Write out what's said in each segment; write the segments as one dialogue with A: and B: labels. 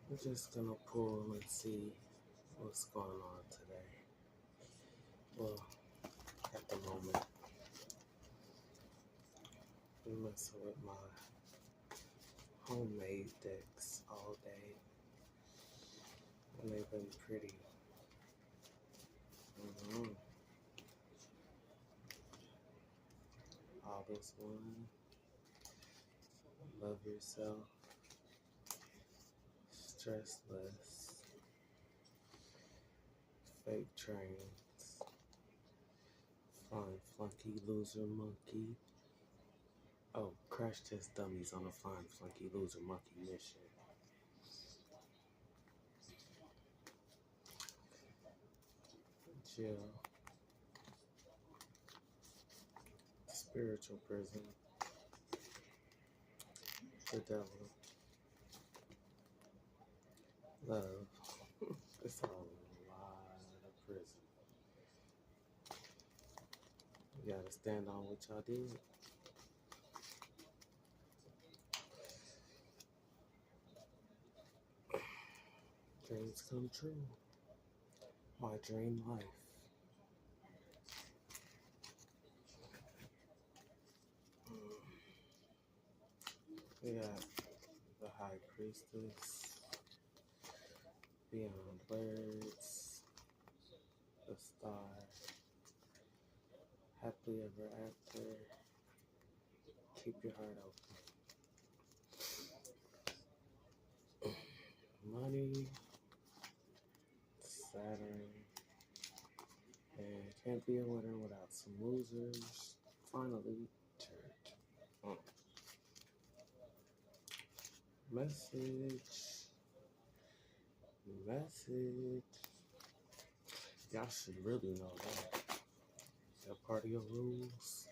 A: We're just gonna pull and see what's going on today. Well, at the moment, I'm messing with my homemade decks all day, and they've been pretty. Mm-hmm. All this one, love yourself, stress less, fake trains, flying flunky loser monkey. Oh, crash test dummies on a flying flunky loser monkey mission. Jail, spiritual prison, the devil, love. It's a lot of prison. You gotta stand on what y'all did. Dreams come true. My dream life. We got the High Priestess, Beyond Words, the Star, Happily Ever After, Keep Your Heart Open, Money, Saturn, and Can't Be a Winner Without Some Losers. Finally, Church. Message. Y'all should really know that. That part of your rules.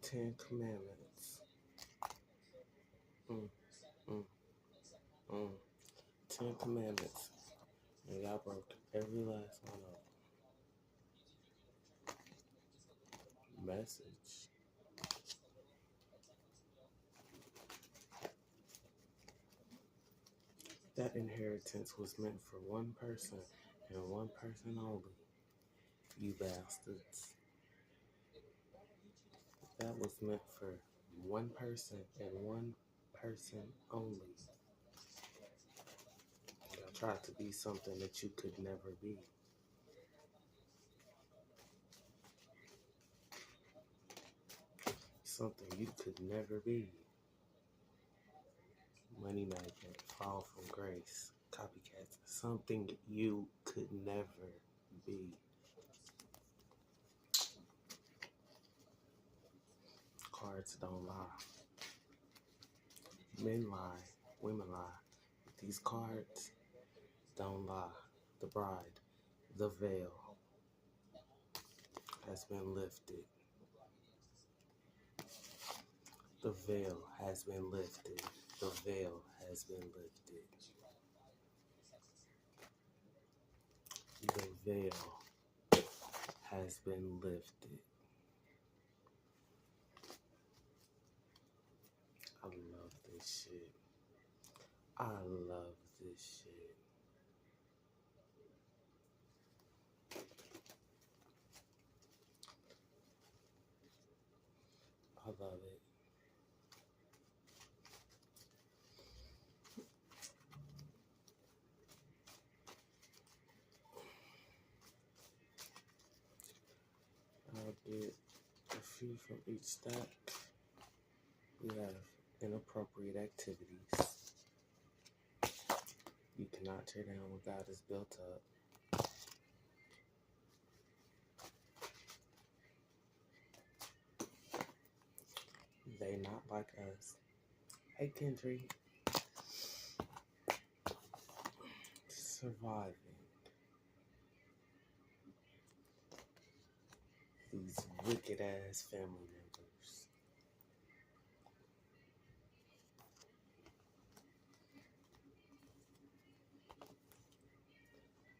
A: 10 Commandments. Mm, mm, mm. 10 Commandments. And y'all broke every last one of them. Message. That inheritance was meant for one person and one person only. You bastards. That was meant for one person and one person only. Y'all tried to be something that you could never be. Something you could never be. Money magnet, fall from grace, copycats, something you could never be. Cards don't lie. Men lie, women lie. These cards don't lie. The bride, the veil has been lifted. The veil has been lifted. The veil has been lifted. The veil has been lifted. I love this shit. I love this shit. I love it. I'll get a few from each stack. We have inappropriate activities. You cannot tear down what God has built up. They not like us. Hey, Kendry. Surviving these wicked ass family members.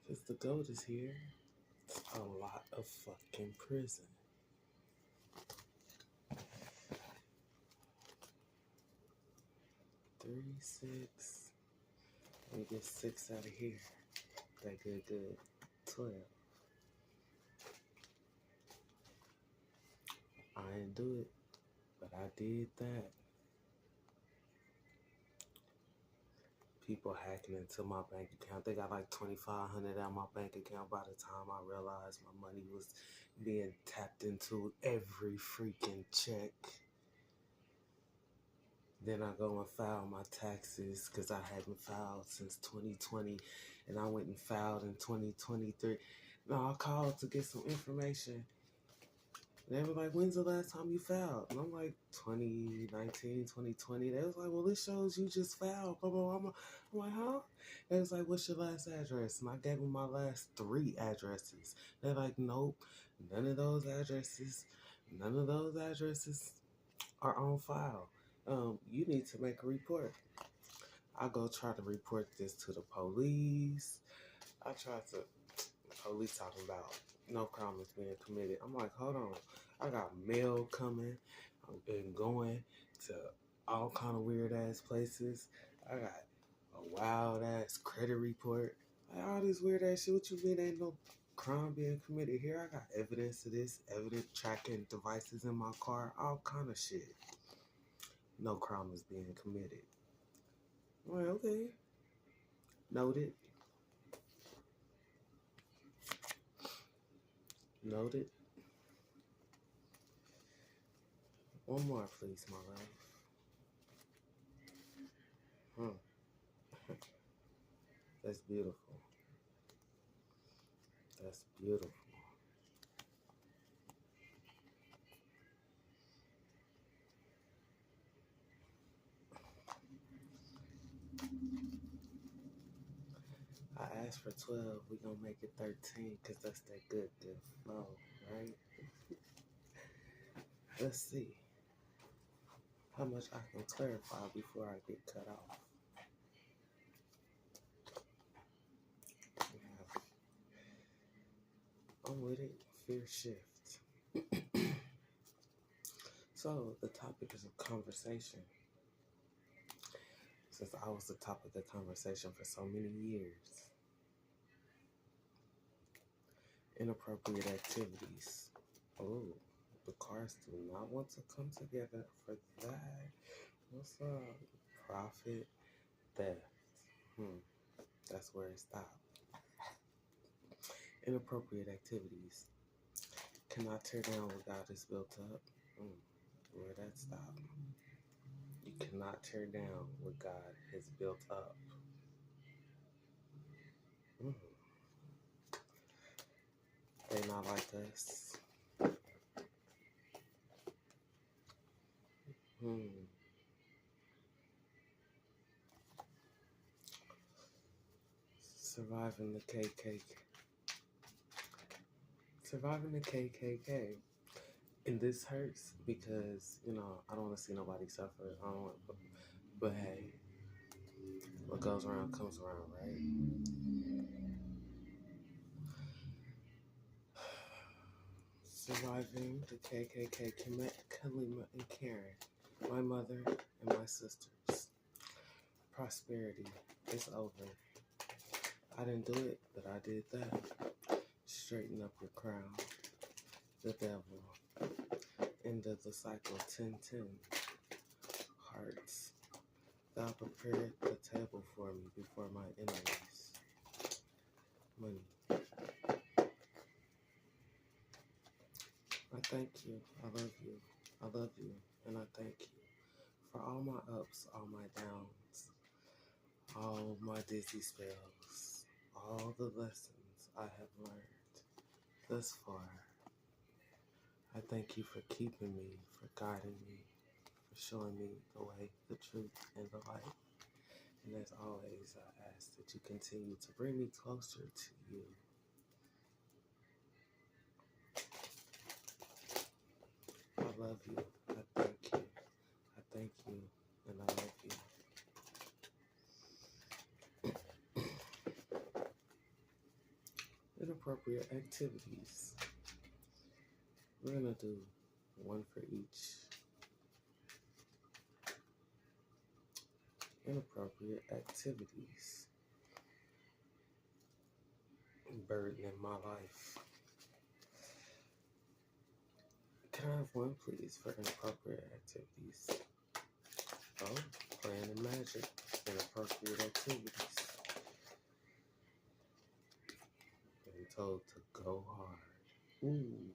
A: Because the goat is here. A lot of fucking prison. 3, 6. Let me get 6 out of here. That good. 12. I didn't do it, but I did that. People hacking into my bank account. They got like $2,500 out my bank account by the time I realized my money was being tapped into every freaking check. Then I go and file my taxes because I hadn't filed since 2020, and I went and filed in 2023. No, I called to get some information. They were like, when's the last time you filed? And I'm like, 2019, 2020. They was like, well, it shows you just filed. Blah, blah, blah. I'm like, huh? They was like, what's your last address? And I gave them my last 3 addresses. They're like, nope, none of those addresses are on file. You need to make a report. I go try to report this to the police. Police talking about no crime is being committed. I'm like, hold on. I got mail coming and going to all kind of weird ass places. I got a wild ass credit report. Like, all this weird ass shit. What you mean ain't no crime being committed here? I got evidence of this, evidence tracking devices in my car, all kind of shit. No crime is being committed. I'm like, okay. Noted. One more, please, my love. That's beautiful. I asked for 12. We gonna make it 13 because that's that good flow, right? Let's see how much I can clarify before I get cut off. I'm with it. Fear shift. So the topic is a conversation. Since I was the topic of conversation for so many years. Inappropriate activities. Oh, the cards do not want to come together for that. What's up? Profit, theft. That's where it stopped. Inappropriate activities. Cannot tear down what God has built up. Where that stopped. You cannot tear down what God has built up. They not like us. Surviving the KKK. And this hurts because, I don't want to see nobody suffer. I don't want, but hey, what goes around comes around, right? Surviving the KKK, Kalima and Karen, my mother and my sisters. Prosperity is over. I didn't do it, but I did that. Straighten up your crown. The devil. End of the cycle. 10-10. Hearts. Thou prepared the table for me before my enemies. Money. I thank you. I love you. I love you. And I thank you for all my ups, all my downs, all my dizzy spells, all the lessons I have learned thus far. I thank you for keeping me, for guiding me, for showing me the way, the truth, and the light. And as always, I ask that you continue to bring me closer to you. I love you. I thank you. I thank you. And I love you. Inappropriate activities. We're going to do one for each. inappropriate activities burdening my life. Can I have one, please, for inappropriate activities? Oh, playing the magic, inappropriate activities. Been told to go hard. Ooh,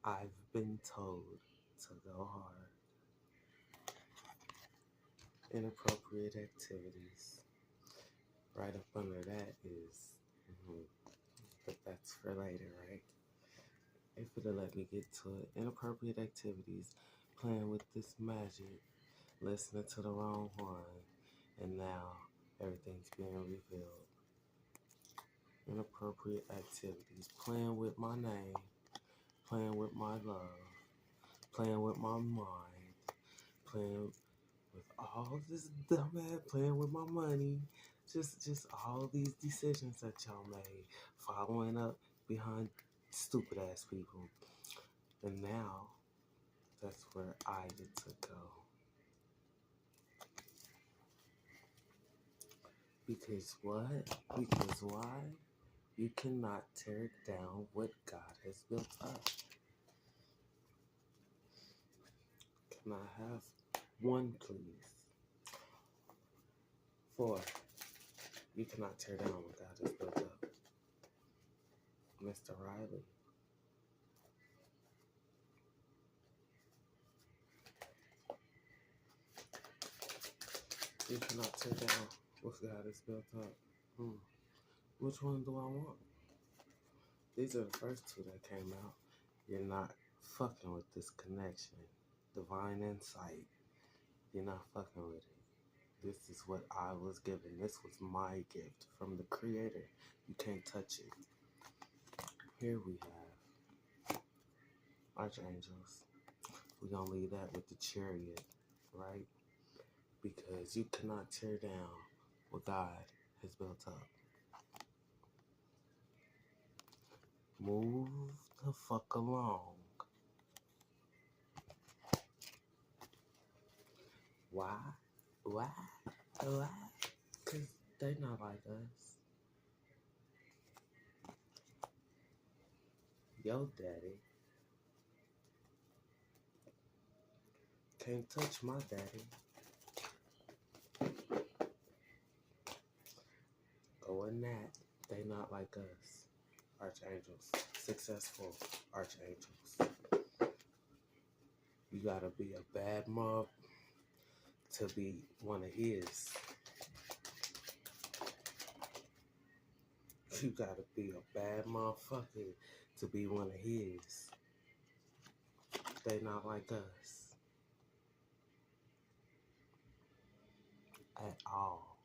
A: I've been told to go hard. Inappropriate activities. Right up under that is, but that's for later, right? If it'll let me get to it. Inappropriate activities, playing with this magic, listening to the wrong one, and now everything's being revealed. Inappropriate activities, playing with my name, playing with my love, playing with my mind, playing with all this dumbass, playing with my money, just all these decisions that y'all made, following up behind stupid ass people. And now that's where I get to go. Because what? Because why? You cannot tear down what God has built up. Can I have one, please? 4. You cannot tear down what God has built up. Mr. Riley. You cannot tear down what God has built up. Which one do I want? These are the first 2 that came out. You're not fucking with this connection. Divine insight. You're not fucking with it. This is what I was given. This was my gift from the Creator. You can't touch it. Here we have archangels. We're going to leave that with the chariot, right? Because you cannot tear down what God has built up. Move the fuck along. Why? Why? Why? Because they not like us. Yo daddy can't touch my daddy. Go in that. They not like us. Archangels. Successful archangels. You gotta be a bad mob to be one of his. You gotta be a bad motherfucker to be one of his. They not like us. At all.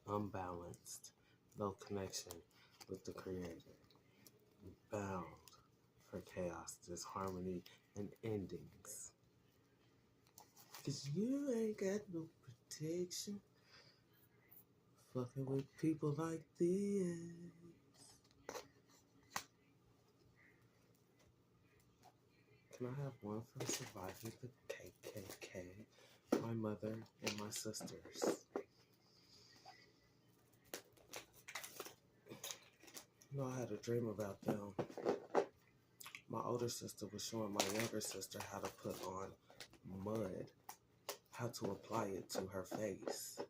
A: Unbalanced. No connection with the Creator. Bound for chaos, disharmony, and endings. Cause you ain't got no protection. Fucking with people like this. Can I have one for surviving the KKK? My mother and my sisters. You know, I had a dream about them. My older sister was showing my younger sister how to put on mud, how to apply it to her face.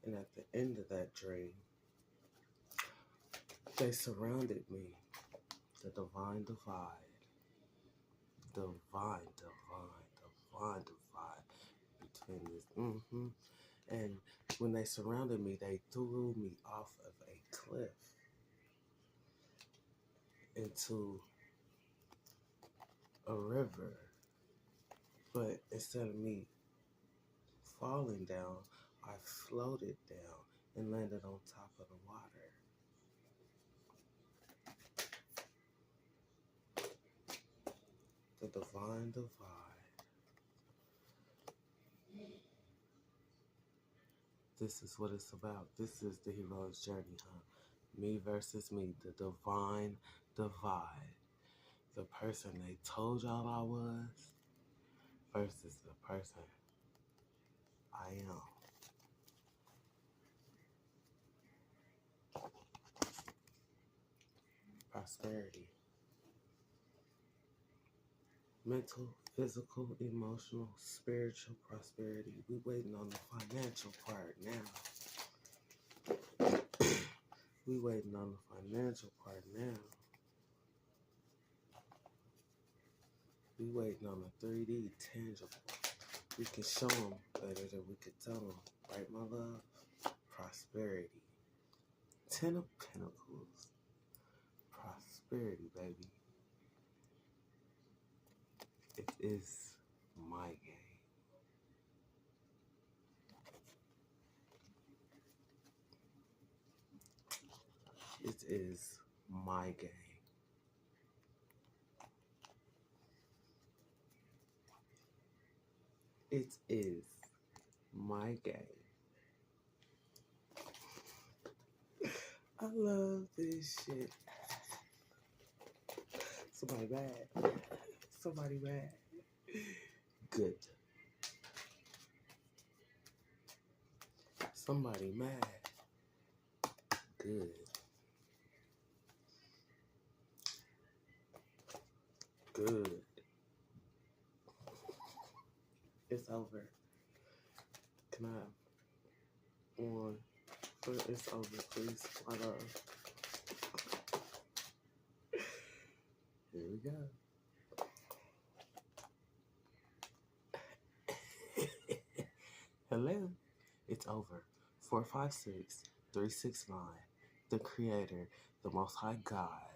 A: And at the end of that dream, they surrounded me. The divine divide. Divine divide between this. And when they surrounded me, they threw me off of a cliff into a river. But instead of me falling down, I floated down and landed on top of the water. The divine divide. This is what it's about. This is the hero's journey, huh? Me versus me, the divine divide. The person they told y'all I was versus the person I am. Prosperity. Mental, physical, emotional, spiritual prosperity. We waiting on the financial part now. We waiting on the financial part now. We waiting on the 3D tangible. We can show them better than we could tell them. Right, my love? Prosperity. 10 of Pentacles. Prosperity, baby. It is my game. It is my game. It is my game. I love this shit. Somebody mad. Somebody mad. Good. Somebody mad. Good. Good. It's over. Can I have one? It's over, please. My love. Here we go. Hello. It's over. 456-369. The Creator, the Most High God,